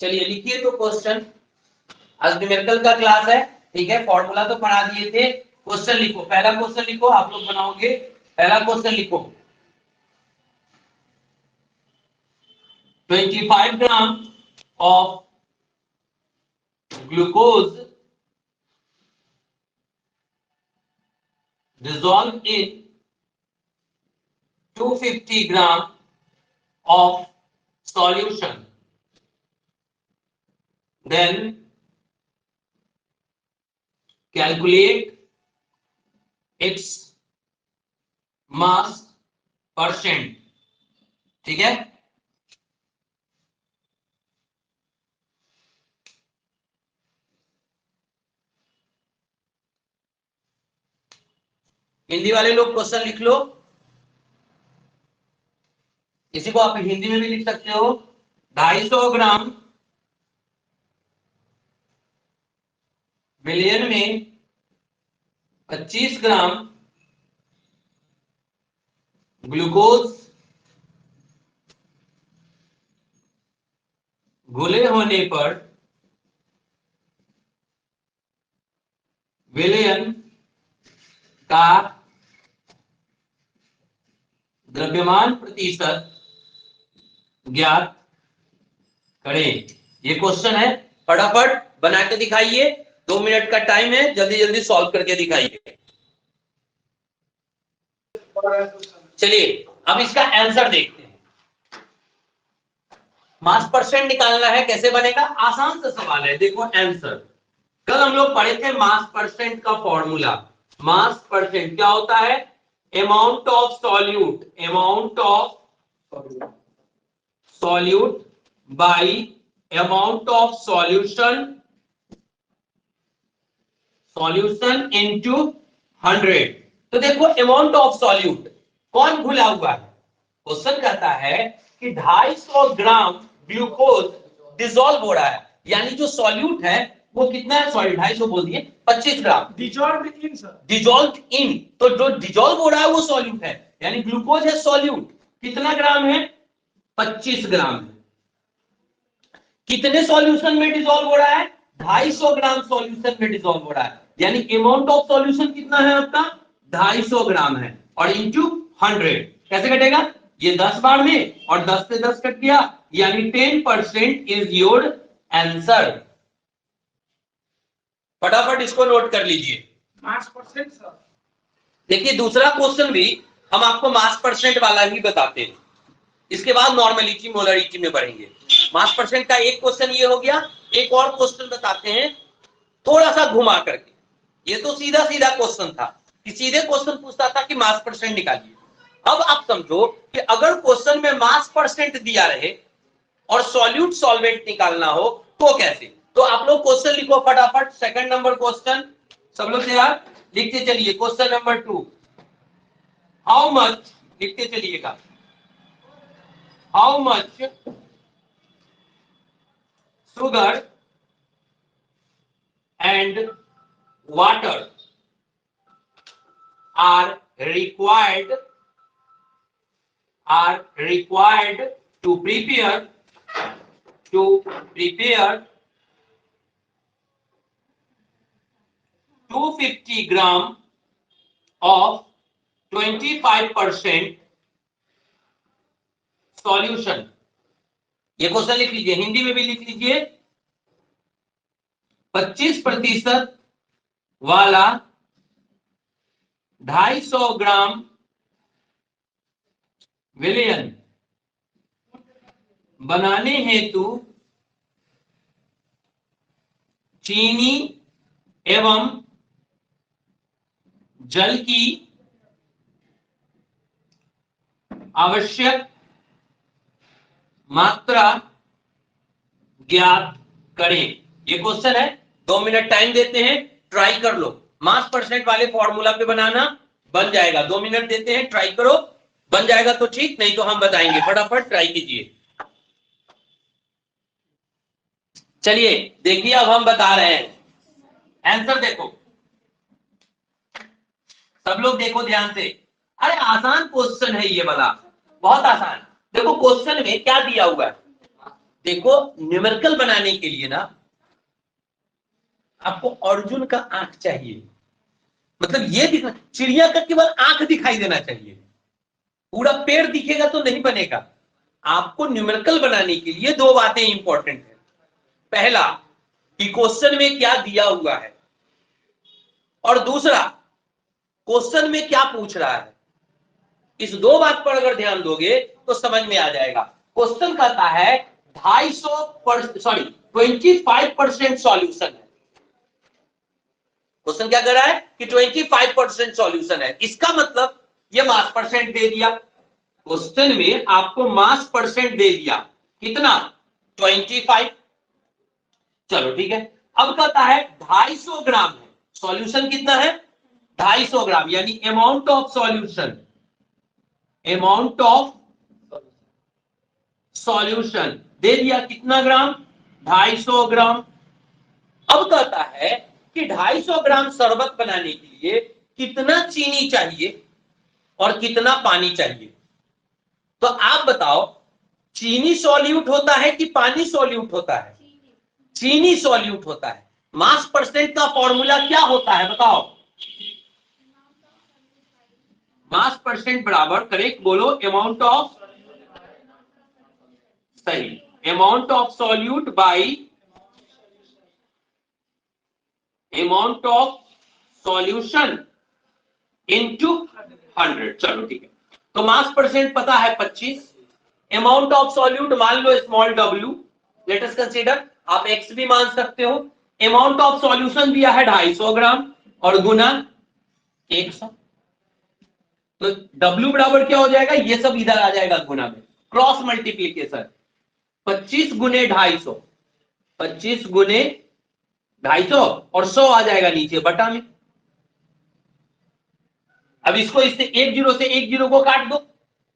चलिए लिखिए तो क्वेश्चन। आज न्यूमेरिकल का क्लास है, ठीक है। फॉर्मूला तो पढ़ा दिए थे, क्वेश्चन लिखो। पहला क्वेश्चन लिखो, आप लोग बनाओगे। पहला क्वेश्चन लिखो, 25 gram of glucose dissolved in 250 gram of solution, then calculate its mass percent। ठीक है, हिंदी वाले लोग क्वेश्चन लिख लो। इसी को आप हिंदी में भी लिख सकते हो। 250 ग्राम मिलियन में 25 ग्राम ग्लूकोज घुले होने पर विलयन का द्रव्यमान प्रतिशत ज्ञात करें। ये क्वेश्चन है, फटाफट बना के दिखाइए। 2 मिनट का टाइम है, जल्दी जल्दी सॉल्व करके दिखाइए। चलिए अब इसका आंसर देखते हैं। मास परसेंट निकालना है, कैसे बनेगा? आसान सा सवाल है। देखो आंसर, कल हम लोग पढ़े थे मास परसेंट का फॉर्मूला। मास परसेंट क्या होता है? Amount of solute, amount of solute bye amount of solution, solution into 100। तो देखो अमाउंट ऑफ सॉल्यूट, कौन घुला हुआ है? क्वेश्चन कहता है कि 250 ग्राम ग्लूकोज डिसॉल्व हो रहा है, यानी जो सॉल्यूट है वो कितना है? सॉरी 250 बोल दिए, 25 gram dissolve in sir, dissolve in. तो जो डिसॉल्व हो रहा है वो सॉल्यूट है, यानी ग्लूकोज है सॉल्यूट। कितना ग्राम है? 25 ग्राम है। कितने सॉल्यूशन में डिसॉल्व हो रहा है? 250 ग्राम सॉल्यूशन में डिसॉल्व हो रहा है, यानी अमाउंट ऑफ सॉल्यूशन कितना है आपका? 250 ग्राम है, और इंटू 100 कैसे कटेगा? ये 10 बार में, और 10 से 10 कट गया, यानी 10% इज योर आंसर। फटाफट इसको नोट कर लीजिए। मास परसेंट सर। देखिए दूसरा क्वेश्चन भी हम आपको मास परसेंट वाला ही बताते हैं, इसके बाद नॉर्मलिटी मोलरिटी में बढ़ेंगे। मास परसेंट का एक क्वेश्चन ये हो गया। एक और क्वेश्चन बताते हैं थोड़ा सा घुमा करके। ये तो सीधा सीधा क्वेश्चन था कि सीधे क्वेश्चन पूछता था कि मास परसेंट निकालिए। अब आप समझो कि अगर क्वेश्चन में मास परसेंट दिया रहे और सॉल्यूट सॉल्वेंट निकालना हो तो कैसे? तो आप लोग क्वेश्चन लिखो फटाफट। सेकंड नंबर क्वेश्चन, सब लोग तैयार? लिखते चलिए। क्वेश्चन नंबर 2, हाउ मच, लिखते चलिएगा, how much sugar and water are required to prepare 250 gram of 25% solution। ये क्वेश्चन लिख लीजिए, हिंदी में भी लिख लीजिए। 25% वाला 250 ग्राम विलयन बनाने हेतु चीनी एवं जल की आवश्यक मात्रा ज्ञात करें। ये क्वेश्चन है, 2 मिनट टाइम देते हैं, ट्राई कर लो। मास परसेंट वाले फॉर्मूला पे बनाना, बन जाएगा। 2 मिनट देते हैं, ट्राई करो। बन जाएगा तो ठीक, नहीं तो हम बताएंगे। फटाफट ट्राई कीजिए। चलिए देखिए, अब हम बता रहे हैं। आंसर देखो, सब लोग देखो ध्यान से। अरे आसान क्वेश्चन है ये वाला, बहुत आसान। देखो क्वेश्चन में क्या दिया हुआ है, देखो न्यूमेरिकल बनाने के लिए ना आपको अर्जुन का आंख चाहिए, मतलब ये दिखना, चिड़िया का केवल आंख दिखाई देना चाहिए, पूरा पेड़ दिखेगा तो नहीं बनेगा। आपको न्यूमेरिकल बनाने के लिए दो बातें इंपॉर्टेंट है। पहला कि क्वेश्चन में क्या दिया हुआ है, और दूसरा क्वेश्चन में क्या पूछ रहा है। इस दो बात पर अगर ध्यान दोगे तो समझ में आ जाएगा। क्वेश्चन कहता है 25% सॉल्यूशन है। क्वेश्चन क्या कर रहा है कि 25% सॉल्यूशन है, इसका मतलब ये मास परसेंट दे दिया। क्वेश्चन में आपको मास परसेंट दे दिया, कितना 25। चलो ठीक है, अब कहता है 250 ग्राम है, सॉल्यूशन कितना है 250 ग्राम, यानी amount of solution, amount of solution दे दिया कितना ग्राम 250 ग्राम। अब कहता है कि 250 ग्राम शरबत बनाने के लिए कितना चीनी चाहिए और कितना पानी चाहिए। तो आप बताओ चीनी सॉल्यूट होता है कि पानी सॉल्यूट होता है? चीनी सॉल्यूट होता है। मास परसेंट का फॉर्मूला क्या होता है बताओ? मास परसेंट बराबर, करेक्ट बोलो, अमाउंट ऑफ, सही, amount of solute by amount of solution into 100। चलो ठीक है, तो मास परसेंट पता है 25, अमाउंट ऑफ सॉल्यूट मान लो small w, let us consider, आप x भी मान सकते हो। अमाउंट ऑफ सॉल्यूशन दिया है 250 ग्राम और गुना 100, तो w बराबर क्या हो जाएगा, ये सब इधर आ जाएगा गुना में, क्रॉस मल्टीप्लीकेशन, 25 गुने 250, 25 गुने 250 और 100 आ जाएगा नीचे बटा में। अब इसको इससे एक जीरो को काट दो,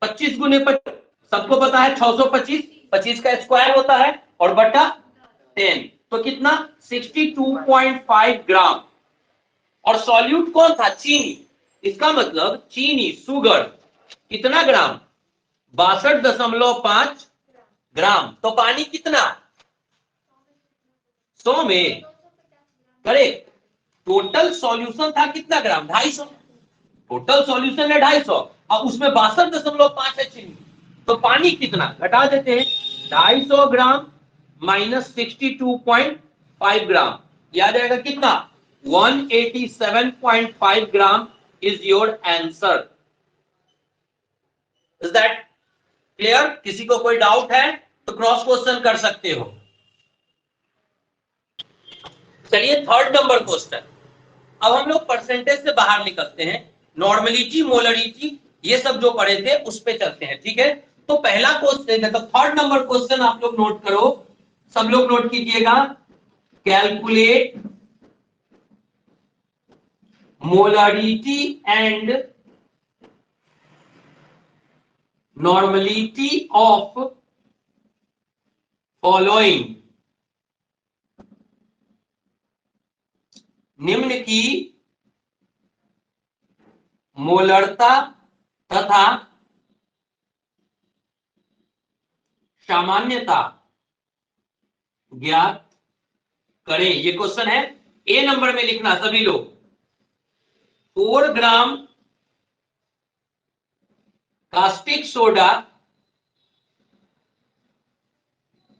25 गुने 25, सबको पता है 625, 25 का स्क्वायर होता है और बटा 10, तो कितना 62.5 ग्राम। और सॉल्यूट कौन था, चीनी, इसका मतलब चीनी सुगर कितना ग्राम 62.5 ग्राम। तो पानी कितना 100 में, करेक्ट। टोटल सॉल्यूशन था कितना ग्राम 250, टोटल सॉल्यूशन है 250 और उसमें 62.5 है चीनी, तो पानी कितना घटा देते हैं 250 ग्राम माइनस 62.5 ग्राम, ये आ जाएगा कितना 187.5 gram is your answer. Is that clear? किसी को कोई डाउट है तो क्रॉस क्वेश्चन कर सकते हो। चलिए थर्ड नंबर क्वेश्चन, अब हम लोग परसेंटेज से बाहर निकलते हैं, नॉर्मलिटी मोलरिटी ये सब जो पढ़े थे उस पे चलते हैं, ठीक है। तो पहला क्वेश्चन मतलब थर्ड नंबर क्वेश्चन आप लोग नोट करो, सब लोग नोट कीजिएगा, calculate molarity and normality of following, निम्न की मोलरता तथा सामान्यता ज्ञात करें। ये क्वेश्चन है, ए नंबर में लिखना सभी लोग, 4 gram caustic soda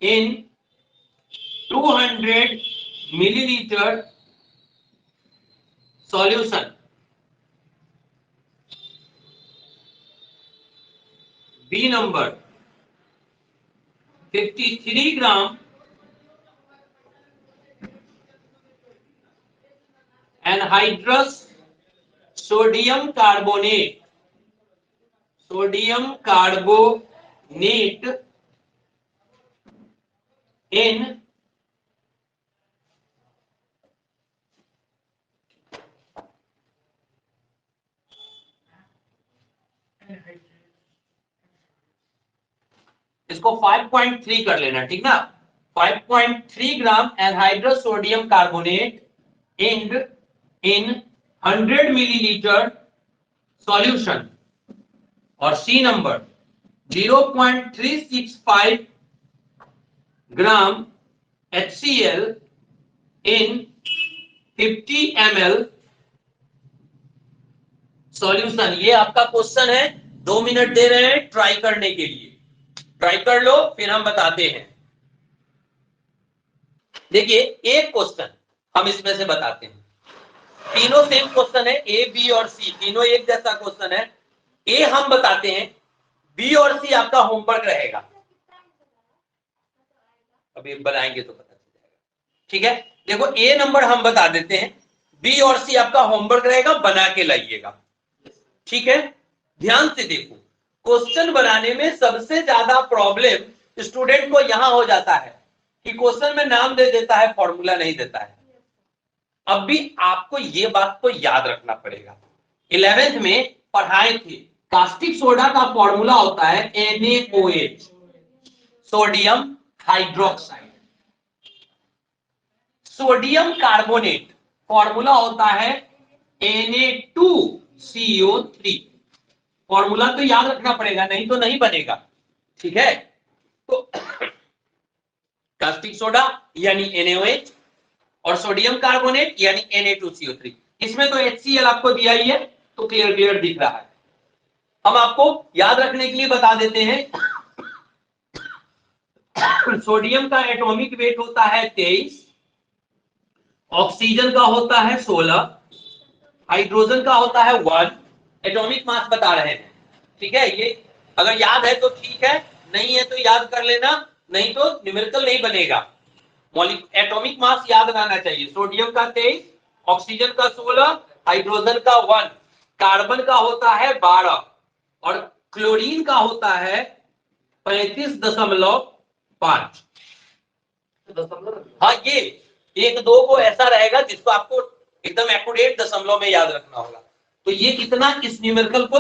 in 200 millilitre solution. B number 53 gram anhydrous sodium carbonate, sodium carbonate in इसको 5.3 कर लेना, ठीक ना, 5.3 gram anhydrous sodium carbonate in 100 millilitre solution. और C number 0.365 gram HCl in 50 ml solution. ये आपका क्वेश्चन है, 2 मिनट दे रहे हैं ट्राई करने के लिए, ट्राई कर लो फिर हम बताते हैं। देखिए एक क्वेश्चन हम इसमें से बताते हैं, तीनों सेम क्वेश्चन है, ए बी और सी तीनों एक जैसा क्वेश्चन है। ए हम बताते हैं, बी और सी आपका होमवर्क रहेगा, अभी बनाएंगे तो पता चल जाएगा। ठीक है, देखो ए नंबर हम बता देते हैं, बी और सी आपका होमवर्क रहेगा, बना के लाइएगा। ठीक है, ध्यान से देखो, क्वेश्चन बनाने में सबसे ज्यादा प्रॉब्लम स्टूडेंट को यहां हो जाता है कि क्वेश्चन में नाम दे देता है, फॉर्मूला नहीं देता है। अब भी आपको ये बात को याद रखना पड़ेगा, 11th में पढ़ाए थे, कास्टिक सोडा का फॉर्मूला होता है NaOH, sodium hydroxide. Sodium carbonate formula होता है Na2CO3। फॉर्मूला तो याद रखना पड़ेगा, नहीं तो नहीं बनेगा। ठीक है, तो कास्टिक सोडा यानी NaOH और सोडियम कार्बोनेट यानी Na2CO3। इसमें तो HCl आपको दिया ही है, तो क्लियर दिख रहा है। हम आपको याद रखने के लिए बता देते हैं, सोडियम का एटॉमिक वेट होता है 23, ऑक्सीजन का होता है 16, हाइड्रोजन का होता है 1, एटॉमिक मास बता रहे हैं। ठीक है, ये अगर याद है तो ठीक है, नहीं है तो याद कर लेना, नहीं तो न्यूमेरिकल नहीं बनेगा। एटॉमिक मास याद रहना चाहिए, सोडियम का 23, ऑक्सीजन का 16, हाइड्रोजन का 1, कार्बन का होता है 12 और क्लोरीन का होता है 35.5। हाँ, ये 1-2 को ऐसा रहेगा जिसको आपको एकदम एक्यूरेट दशमलव में याद रखना होगा, तो ये कितना इस न्यूमेरिकल को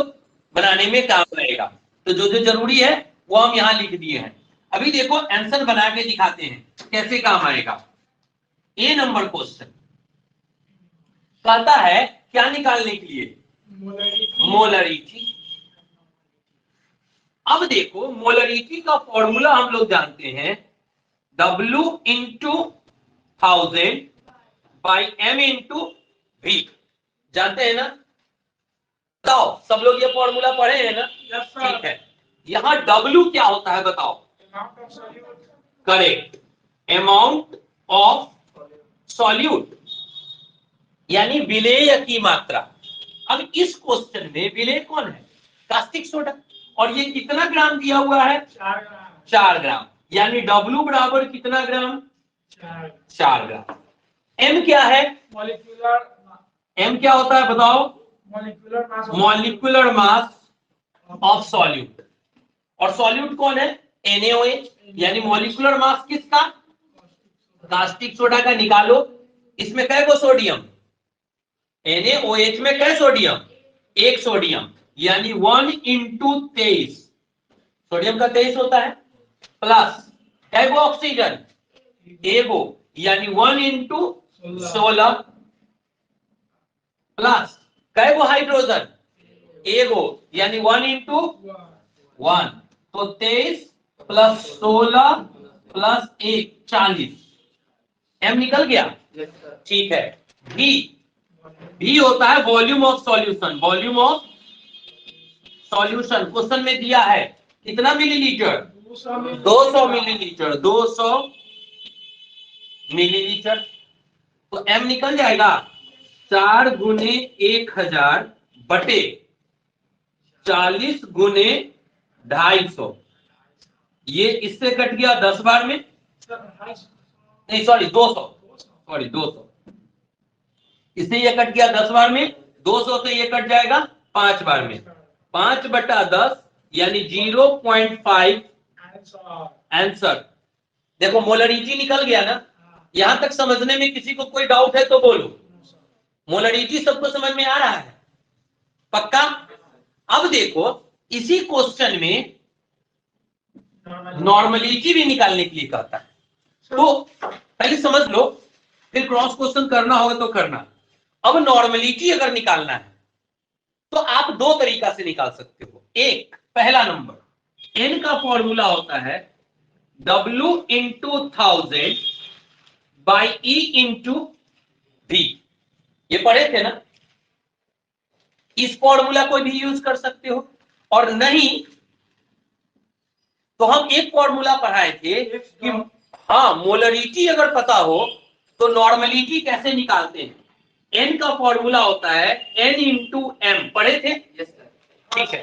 बनाने में काम रहेगा। तो जो जो जरूरी है वो हम यहाँ लिख दिए हैं। अभी देखो आंसर बना के दिखाते हैं कैसे काम आएगा। ए नंबर क्वेश्चन कहता है क्या निकालने के लिए, मोलरिटी। अब देखो मोलरिटी का फॉर्मूला हम लोग जानते हैं, W into 1000 by M into V, जानते हैं ना? बताओ, सब लोग ये फॉर्मूला पढ़े हैं ना? ठीक है, यहां W क्या होता है बताओ? करेक्ट, अमाउंट ऑफ सॉल्यूट यानी विलेय की मात्रा। अब इस क्वेश्चन में विलेय कौन है? कास्टिक सोडा, और ये कितना ग्राम दिया हुआ है? 4 ग्राम, यानी W बराबर कितना ग्राम? 4 ग्राम। M क्या है? मॉलिक्यूलर, M क्या होता है बताओ? मॉलिक्यूलर मास ऑफ सॉल्यूट, और सॉल्यूट कौन है? NaOH, यानी मॉलिक्यूलर मास किसका? कास्टिक सोडा का। निकालो, इसमें कै गो सोडियम? NaOH में कै सोडियम? 1 सोडियम, यानी 1 इंटू 23, सोडियम का 23 होता है, प्लस कै गो ऑक्सीजन? एगो, यानी 1 इंटू 16, प्लस कै गो हाइड्रोजन? एगो, यानी 1 इंटू 1, तो 23 प्लस 16 प्लस 1 40। M निकल गया? ठीक है। V होता है volume of solution, volume of solution question में दिया है कितना मिलीलीटर? 200 मिलीलीटर, 200 मिलीलीटर, तो M निकल जाएगा 4 गुने 1000 बटे 40 गुने 250। ये इससे कट गया 10 बार में, नहीं सॉरी 200, सॉरी 200, इससे ये कट गया 10 बार में, 200 से ये कट जाएगा 5 बार में, 5/10 यानी 0.5 आंसर। देखो मोलरिटी निकल गया ना? यहां तक समझने में किसी को कोई डाउट है तो बोलो। मोलरिटी सबको समझ में आ रहा है? पक्का? अब देखो इसी क्वेश्चन में नॉर्मलिटी भी निकालने के लिए कहता है, तो पहले समझ लो, फिर क्रॉस क्वेश्चन करना होगा तो करना। अब नॉर्मलिटी अगर निकालना है तो आप 2 तरीका से निकाल सकते हो। एक, पहला नंबर, n का फॉर्मूला होता है W into 1000 by E into V। ये पढ़े थे ना? इस फॉर्मूला को भी यूज कर सकते हो, और नहीं तो हम एक फॉर्मूला पढ़ाए थे कि हाँ, मोलरिटी अगर पता हो तो नॉर्मलिटी कैसे निकालते हैं। n का फॉर्मूला होता है n इंटू एम, पढ़े थे? ठीक है,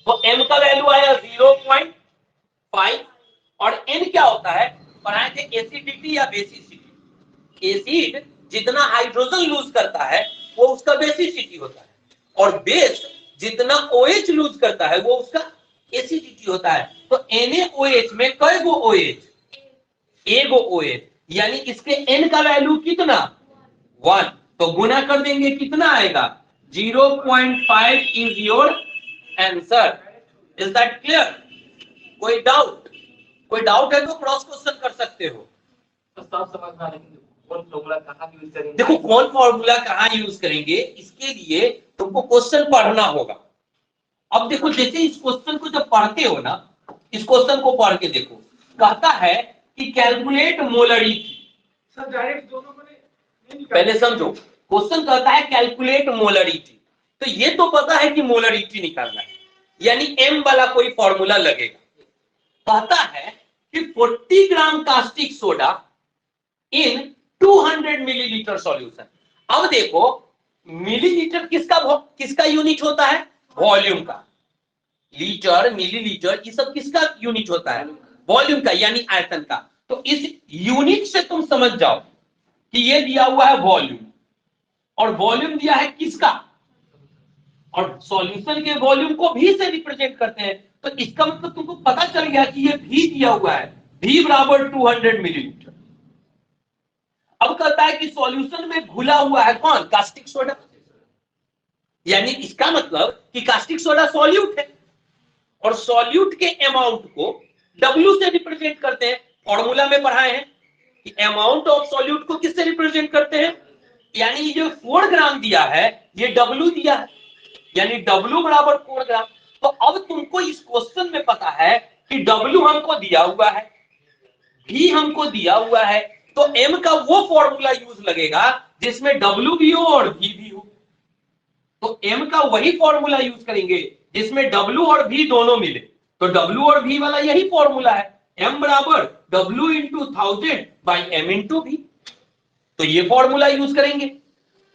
तो m का वैल्यू आया 0.5 और n क्या होता है पढ़ाए थे, एसिडिटी या बेसिसिटी। एसिड जितना हाइड्रोजन लूज करता है वो उसका बेसिसिटी होता है, और बेस जितना OH लूज करता है वो उसका एसिडिटी होता है। तो NaOH में कई गो OH? एगो OH, यानी इसके n का वैल्यू कितना? 1। तो गुना कर देंगे, कितना आएगा? 0.5 is your answer. Is that clear? कोई डाउट? कोई डाउट है तो क्रॉस क्वेश्चन कर सकते हो। तो सब समझ में आ, लेकिन कौन फॉर्मूला कहाँ यूज करेंगे? देखो, कौन फॉर्मूला कहाँ यूज करेंगे इसके लिए तुमको क्वेश्चन पढ़ना होगा। अब देखो, जैसे इस क्वेश्चन को जब पढ़ते हो ना, इस क्वेश्चन को पढ़ के देखो, कहता है कि कैलकुलेट मोलरिटी। सर डायरेक्ट दोनों को नहीं, पहले समझो, क्वेश्चन कहता है कैलकुलेट मोलरिटी, तो ये तो पता है कि मोलरिटी निकालना है, यानी m वाला कोई फॉर्मूला लगेगा। कहता है कि 40 ग्राम caustic soda in 200 millilitre solution. अब देखो, मिलीलीटर किसका यूनिट होता है? वॉल्यूम का। लीटर, मिलीलीटर, ये सब किसका यूनिट होता है? वॉल्यूम का, यानी आयतन का। तो इस यूनिट से तुम समझ जाओ कि ये दिया हुआ है वॉल्यूम, और वॉल्यूम दिया है किसका? और सॉल्यूशन के वॉल्यूम को भी से रिप्रेजेंट करते हैं, तो इसका मतलब तुमको पता चल गया कि ये भी दिया हुआ है, भी बराबर 200 मिलीलीटर। अब कहता है कि सॉल्यूशन में घुला हुआ है कौन? Caustic soda. यानी इसका मतलब कि कास्टिक सोडा सॉल्यूट है, और सॉल्यूट के अमाउंट को W से रिप्रेजेंट करते हैं। फॉर्मूला में पढ़ाए हैं कि अमाउंट ऑफ सॉल्यूट को किससे रिप्रेजेंट करते हैं, यानी ये जो 4 ग्राम दिया है ये W दिया है, यानी W बराबर 4 ग्राम। तो अब तुमको इस क्वेश्चन में पता है कि W हमको दिया हुआ है, V हमको दिया हुआ है, तो M का वो फॉर्मूला यूज लगेगा जिसमें W भी हो और V भी हो। तो M का वही फॉर्मूला यूज करेंगे जिसमें W और V दोनों मिले। तो W और V वाला यही फॉर्मूला है, M बराबर W into 1000 by M into V। तो ये फॉर्मूला यूज करेंगे।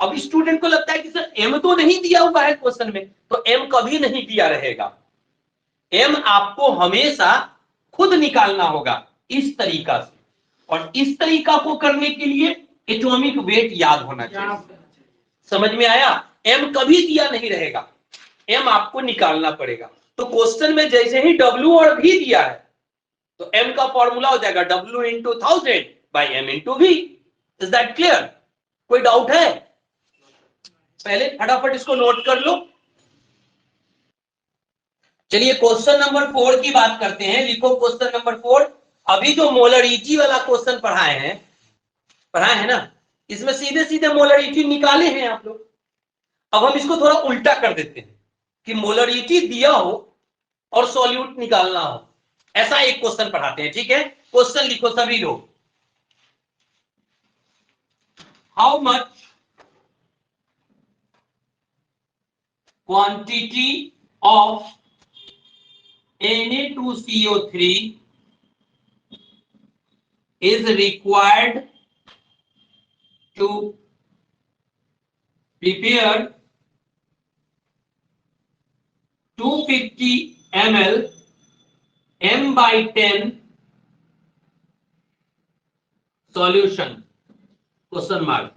अब स्टूडेंट को लगता है कि सर M तो नहीं दिया हुआ है क्वेश्चन में, तो M कभी नहीं दिया रहेगा। M आपको हमेशा खुद निकालना होगा इस तरीका से, और इस तरीका को करने के लिए एटॉमिक वेट याद होना चाहिए। समझ में आया? M कभी दिया नहीं रहेगा, M आपको निकालना पड़ेगा। तो क्वेश्चन में जैसे ही W और V दिया है तो M का फॉर्मूला हो जाएगा W into 1000 by M into V। Is that clear? कोई डाउट है? पहले फटाफट इसको नोट कर लो। चलिए क्वेश्चन नंबर 4 की बात करते हैं। लिखो क्वेश्चन नंबर 4। अभी जो मोलरिटी वाला क्वेश्चन पढ़ाए हैं ना, इसमें सीधे सीधे मोलरिटी निकाले हैं आप लोग। अब हम इसको थोड़ा उल्टा कर देते हैं कि मोलरिटी दिया हो और सॉल्यूट निकालना हो, ऐसा एक क्वेश्चन पढ़ाते हैं। ठीक है, क्वेश्चन लिखो सभी लोग। How much quantity of Na2CO3 is required to prepare 250 ml M/10 solution? Question mark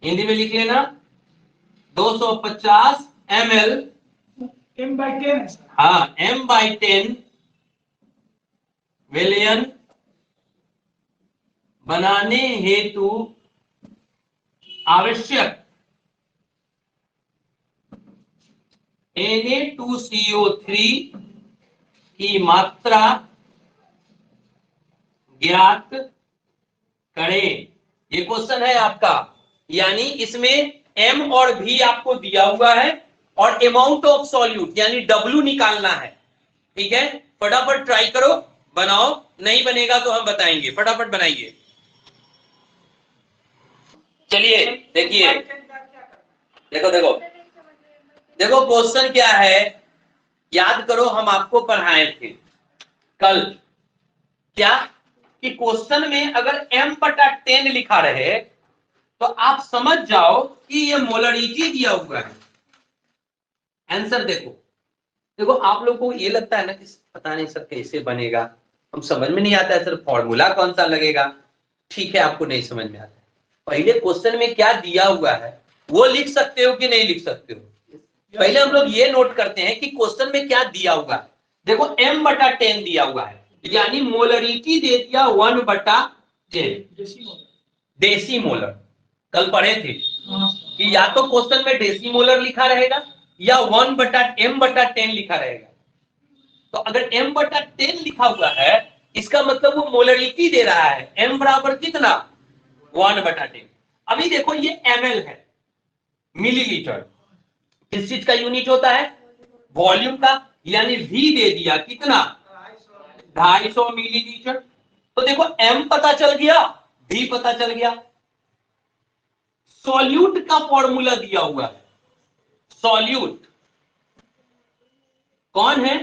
Hindi में लिख लेना। 250 ml M/10, हाँ, M/10 विलयन बनाने हेतु आवश्यक Na2CO3 की मात्रा ज्ञात करें। ये क्वेश्चन है आपका, यानी इसमें M और V आपको दिया हुआ है और अमाउंट ऑफ सॉल्यूट यानी W निकालना है। ठीक है, फटाफट ट्राई करो। बनाओ, नहीं बनेगा तो हम बताएंगे, फटाफट बनाइए। चलिए देखिए, देखो देखो देखो क्वेश्चन क्या है, याद करो हम आपको पढ़ाए थे कल क्या, कि क्वेश्चन में अगर m/10 लिखा रहे तो आप समझ जाओ कि ये मोलरिटी दिया हुआ है। आंसर देखो, देखो आप लोगों को ये लगता है ना कि पता नहीं सर कैसे बनेगा, हम समझ में नहीं आता है सर, फॉर्मूला कौन सा लगेगा। ठीक है, आपको नहीं समझ में आता है, पहले क्वेश्चन में क्या दिया हुआ है वो लिख सकते हो कि नहीं लिख सकते हो। पहले हम लोग ये नोट करते हैं कि क्वेश्चन में क्या दिया हुआ है। देखो m/10 दिया हुआ है, यानी मोलरिटी दे दिया 1/10 डेसी मोलर। कल पढ़े थे कि या तो क्वेश्चन में डेसी मोलर लिखा रहेगा या 1/m/10 लिखा रहेगा। तो अगर m/10 लिखा हुआ है इसका मतलब वो मोलरिटी दे रहा है, m बराबर कितना 1/10। अभी देखो ये ml है, मिलीलीटर, किस चीज का यूनिट होता है, वॉल्यूम का, यानी v दे दिया कितना 250 मिलीलीटर। तो देखो m पता चल गया, v पता चल गया। सॉल्यूट का फॉर्मूला दिया हुआ है, सॉल्यूट कौन है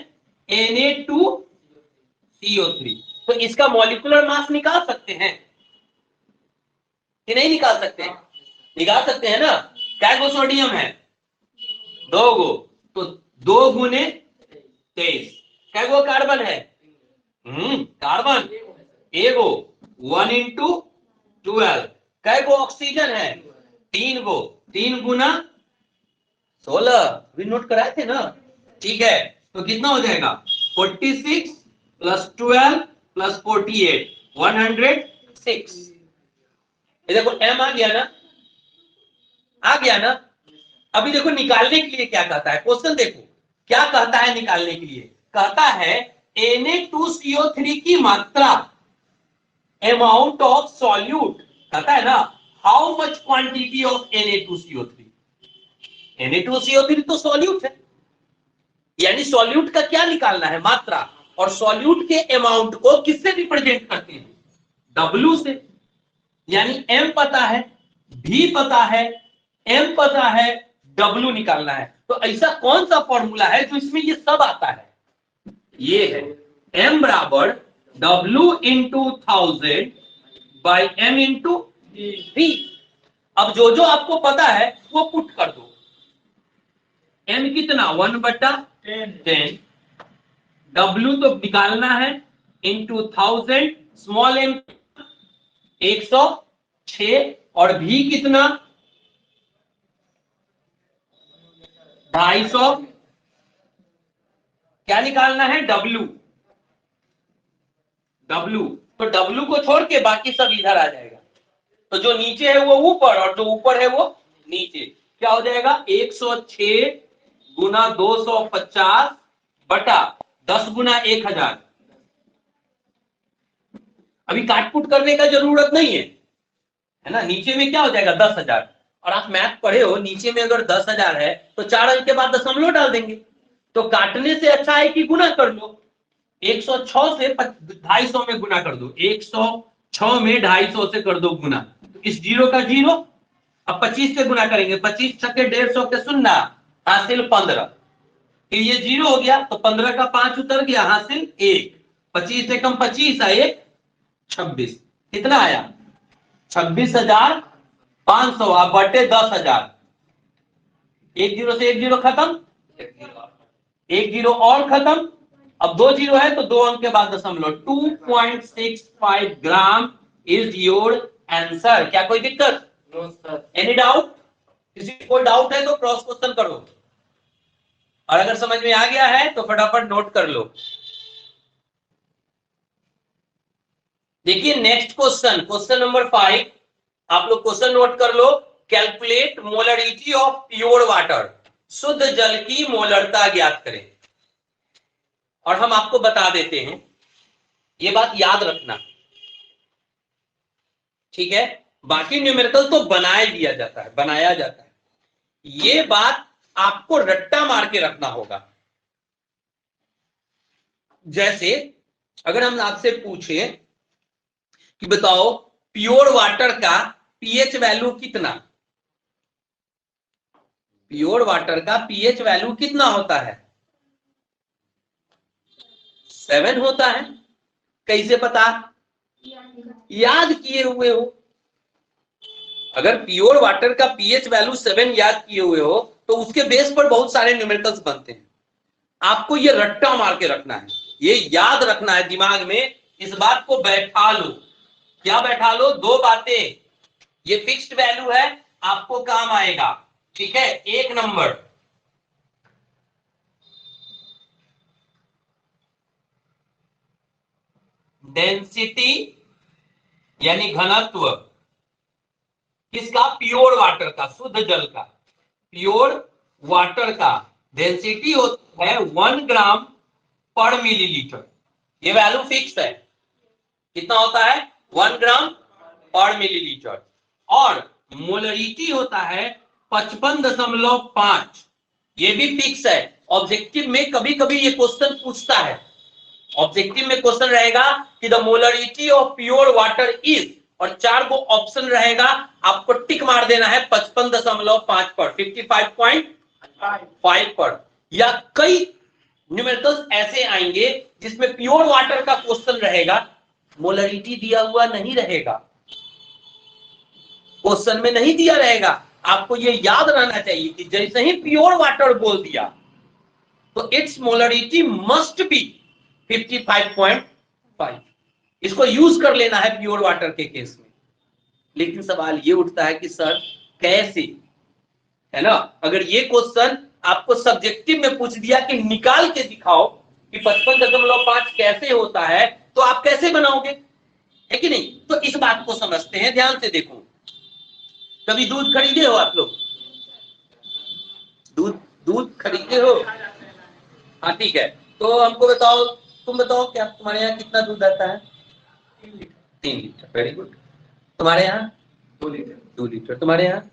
Na2CO3। तो इसका मॉलिक्यूलर मास निकाल सकते हैं कि नहीं निकाल सकते हैं, निकाल सकते हैं ना। क्या गो सोडियम है 2 गो, तो 2 गुने 23। क्या गो कार्बन है कार्बन एगो 1 × 12। कै गो ऑक्सीजन है 3 गो, 3 गुना 16, भी नोट कराए थे ना। ठीक है, तो कितना हो जाएगा 46 + 12 + 48 106। ये देखो m आ गया ना, आ गया ना। अभी देखो निकालने के लिए क्या कहता है क्वेश्चन, देखो क्या कहता है निकालने के लिए, कहता है Na2CO3 की मात्रा, अमाउंट ऑफ सॉल्यूट, कहता है ना how much quantity of Na2CO3। Na2CO3 तो सॉल्यूट है, यानी सॉल्यूट का क्या निकालना है मात्रा, और सॉल्यूट के अमाउंट को किससे रिप्रेजेंट करते हैं W से, यानी M पता है, V पता है, M पता है, W निकालना है। तो ऐसा कौन सा फॉर्मूला है जो इसमें ये सब आता है, ये है M बराबर W × 1000 बाई M × V। अब जो जो आपको पता है वो पुट कर दो, M कितना 1/10, W तो निकालना है इंटू 1000, स्मॉल m 106, और V कितना 250। क्या निकालना है W, तो W को छोड़ के बाकी सब इधर आ जाएगा। तो जो नीचे है वो ऊपर और जो ऊपर है वो नीचे। क्या हो जाएगा 106 गुना 250 बटा 10 गुना 1000। अभी काटपुट करने का जरूरत नहीं है ना, नीचे में क्या हो जाएगा 10,000। और आप मैथ पढ़े हो, नीचे में अगर 10,000 है तो 4 अंक के बाद दशमलव डाल देंगे। तो काटने से अच्छा है कि गुना कर लो, 106 से 250 में गुना कर दो, 106 में 250 से कर दो गुना, इस जीरो का जीरो। अब 25 से गुना करेंगे, 25 छक्के 150 के 0 हासिल 15, फिर ये जीरो हो गया तो 15 का 5 उतर गया हासिल 1, 25 से कम 25 आए 26, कितना आया 26,500 बटे 10,000। एक जीरो से एक जीरो खत्म, एक जीरो और खत्म, अब 2 जीरो है तो 2 अंक के बाद दशमलव। 2.65 ग्राम इज योर आंसर। क्या कोई दिक्कत, एनी डाउट, किसी को कोई डाउट है तो क्रॉस क्वेश्चन करो, और अगर समझ में आ गया है तो फटाफट नोट कर लो। देखिए नेक्स्ट क्वेश्चन, क्वेश्चन नंबर 5, आप लोग क्वेश्चन नोट कर लो। Calculate molarity of pure water, शुद्ध जल की मोलरता ज्ञात करें। और हम आपको बता देते हैं, ये बात याद रखना, ठीक है। बाकी न्यूमेरिकल तो बनाया दिया जाता है, बनाया जाता है, ये बात आपको रट्टा मार के रखना होगा। जैसे अगर हम आपसे पूछे कि बताओ प्योर वाटर का पीएच वैल्यू कितना, प्योर वाटर का पीएच वैल्यू कितना होता है? 7 होता है। कैसे पता? याद किए हुए हो। अगर प्योर वाटर का पीएच वैल्यू 7 याद किए हुए हो तो उसके बेस पर बहुत सारे न्यूमेरिकल्स बनते हैं। आपको ये रट्टा मार के रखना है, ये याद रखना है दिमाग में, इस बात को बैठा लो। क्या बैठा लो? 2 बातें। ये फिक्स्ड वैल्यू है, आपको काम आएगा, ठीक है। 1 नंबर, डेंसिटी यानी घनत्व किसका? प्योर वाटर का, शुद्ध जल का। प्योर वाटर का डेंसिटी होता है 1 ग्राम पर मिलीलीटर। ये वैल्यू फिक्स है। कितना होता है? 1 ग्राम पर मिलीलीटर। और मोलरिटी होता है 55.5। ये भी फिक्स है। ऑब्जेक्टिव में कभी कभी ये क्वेश्चन पूछता है, ऑब्जेक्टिव में क्वेश्चन रहेगा कि the molarity of pure water is, और 4 को ऑप्शन रहेगा, आपको टिक मार देना है 55.5 पर, 55.5 पर। या कई न्यूमेरिकल्स ऐसे आएंगे जिसमें प्योर वाटर का क्वेश्चन रहेगा, मोलरिटी दिया हुआ नहीं रहेगा, क्वेश्चन में नहीं दिया रहेगा। आपको ये याद रहना चाहिए कि जैसे ही प्योर वाटर बोल दिया तो इट्स मोलरिटी मस्ट बी 55.5। इसको यूज कर लेना है प्योर वाटर के केस में। लेकिन सवाल ये उठता है कि सर कैसे, है ना? अगर ये क्वेश्चन आपको सब्जेक्टिव में पूछ दिया कि निकाल के दिखाओ कि 55.5 कैसे होता है, तो आप कैसे बनाओगे, है कि नहीं? तो इस बात को समझते हैं, ध्यान से देखो। कभी दूध खरीदे हो आप लोग? दूध खरीदे हो? हाँ ठीक है। तो हमको बताओ, तुम बताओ क्या तुम्हारे यहाँ कितना दूध आता है? 3 लीटर। Very good. तुम्हारे यहाँ? 2 लीटर। 2 लीटर। तुम्हारे यहाँ?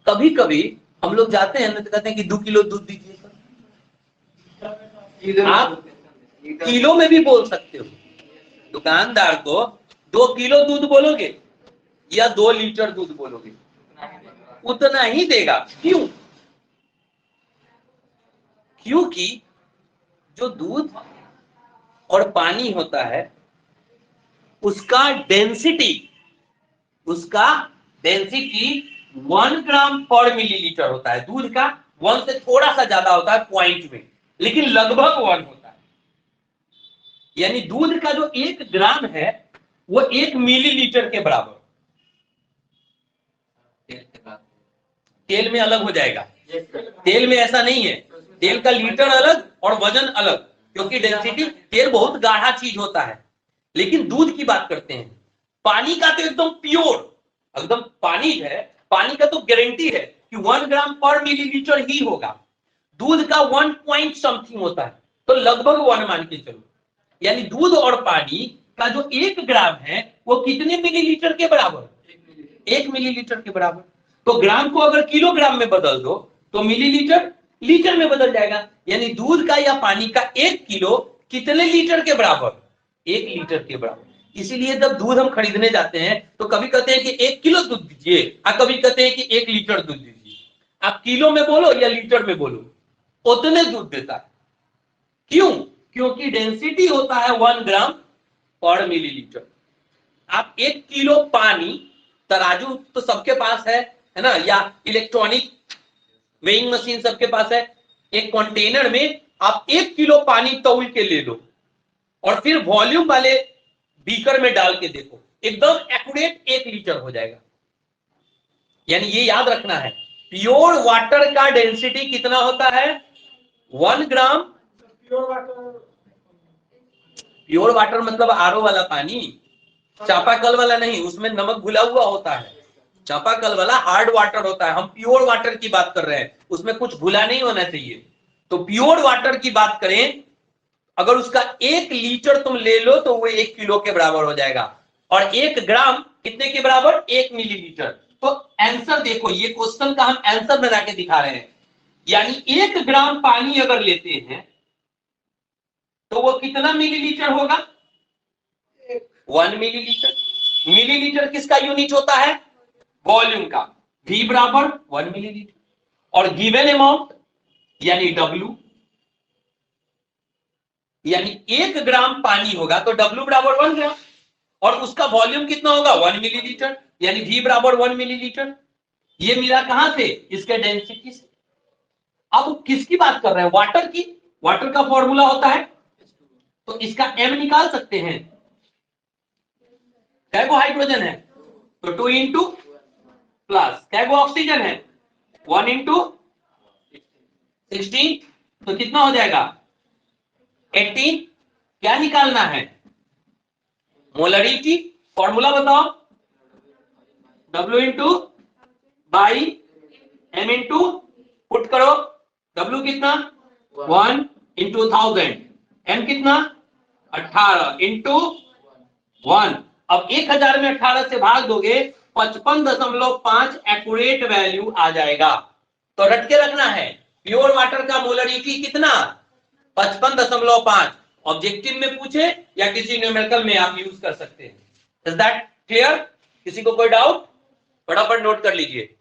कभी कभी हम लोग जाते हैं ना तो कहते हैं कि 2 किलो दूध दीजिए सर। आप किलो में भी बोल सकते हो। दुकानदार को 2 किलो दूध बोलोगे या 2 लीटर दूध बोलोगे, उतना ही देगा। क्यों? क्योंकि जो दूध और पानी होता है उसका डेंसिटी 1 ग्राम पर मिलीलीटर होता है। दूध का 1 से थोड़ा सा ज्यादा होता है पॉइंट में, लेकिन लगभग 1 होता है। यानी दूध का जो 1 ग्राम है वो 1 मिलीलीटर के बराबर। तेल में अलग हो जाएगा, तेल में ऐसा नहीं है। तेल का लीटर अलग और वजन अलग, क्योंकि डेंसिटी, तेल बहुत गाढ़ा चीज होता है। लेकिन दूध की बात करते हैं, पानी का तो एकदम प्योर, एकदम पानी है, पानी का तो गारंटी है कि 1 ग्राम पर मिलीलीटर ही होगा। दूध का 1 पॉइंट समथिंग होता है, तो लगभग 1 मान के चलो। यानी दूध और पानी का जो 1 ग्राम है वो कितने मिलीलीटर के बराबर? 1 मिलीलीटर के बराबर। तो ग्राम को अगर किलोग्राम में बदल दो तो मिलीलीटर लीटर में बदल जाएगा। यानी दूध का या पानी का 1 किलो कितने लीटर के बराबर? 1 लीटर के बराबर। इसीलिए जब दूध हम खरीदने जाते हैं तो कभी कहते हैं कि 1 किलो दूध दीजिए, और कभी कहते हैं कि 1 लीटर दूध दीजिए। आप किलो में बोलो या लीटर में बोलो, उतने दूध देता है। क्यों? क्योंकि डेंसिटी होता है 1 ग्राम पर मिलीलीटर। आप 1 किलो पानी, तराजू तो सबके पास है ना, या इलेक्ट्रॉनिक वेइंग मशीन सबके पास है। एक कंटेनर में आप 1 किलो पानी तौल के ले लो और फिर वॉल्यूम वाले बीकर में डाल के देखो, एकदम एक्यूरेट 1 लीटर हो जाएगा। यानी ये याद रखना है, प्योर वाटर का डेंसिटी कितना होता है? 1 ग्राम। प्योर वाटर मतलब आरओ वाला पानी, चापाकल वाला नहीं, उसमें नमक घुला हुआ होता है। चापाकल वाला हार्ड वाटर होता है। हम प्योर वाटर की बात कर रहे हैं, उसमें कुछ घुला नहीं होना चाहिए। तो प्योर वाटर की बात करें, अगर उसका 1 लीटर तुम ले लो तो वो 1 किलो के बराबर हो जाएगा। और 1 ग्राम कितने के बराबर? 1 मिलीलीटर। तो आंसर देखो, ये क्वेश्चन का हम आंसर बना के दिखा रहे हैं। यानी 1 ग्राम पानी अगर लेते हैं तो वो कितना मिलीलीटर होगा? 1 मिलीलीटर। मिलीलीटर किसका यूनिट होता है? वॉल्यूम का। V बराबर 1 मिलीलीटर और गिवन अमाउंट यानी W, यानी 1 ग्राम पानी होगा तो W बराबर 1 ग्राम और उसका वॉल्यूम कितना होगा? 1 मिलीलीटर, यानी V बराबर 1 मिलीलीटर। ये मिला कहां से? इसके डेंसिटी से। अब किसकी बात कर रहे हैं? वाटर की। वाटर का फॉर्मूला होता है तो इसका M निकाल सकते हैं। कैगो हाइड्रोजन है तो 2 इंटू प्लस, कैगो ऑक्सीजन है 1 इंटू 16 तो कितना हो जाएगा? 18। क्या निकालना है? मोलरिटी। फॉर्मूला बताओ। W into by M into, put करो, W कितना? 1 इंटू 1000, M कितना? 18 इंटू 1। अब 1000 में 18 से भाग दोगे 55.5 एक्यूरेट वैल्यू आ जाएगा। तो रट के रखना है, प्योर वाटर का मोलरिटी कितना? 55.5। ऑब्जेक्टिव में पूछे या किसी न्यूमेरिकल में आप यूज कर सकते हैं। Is that clear? किसी को कोई डाउट? फटाफट नोट कर लीजिए।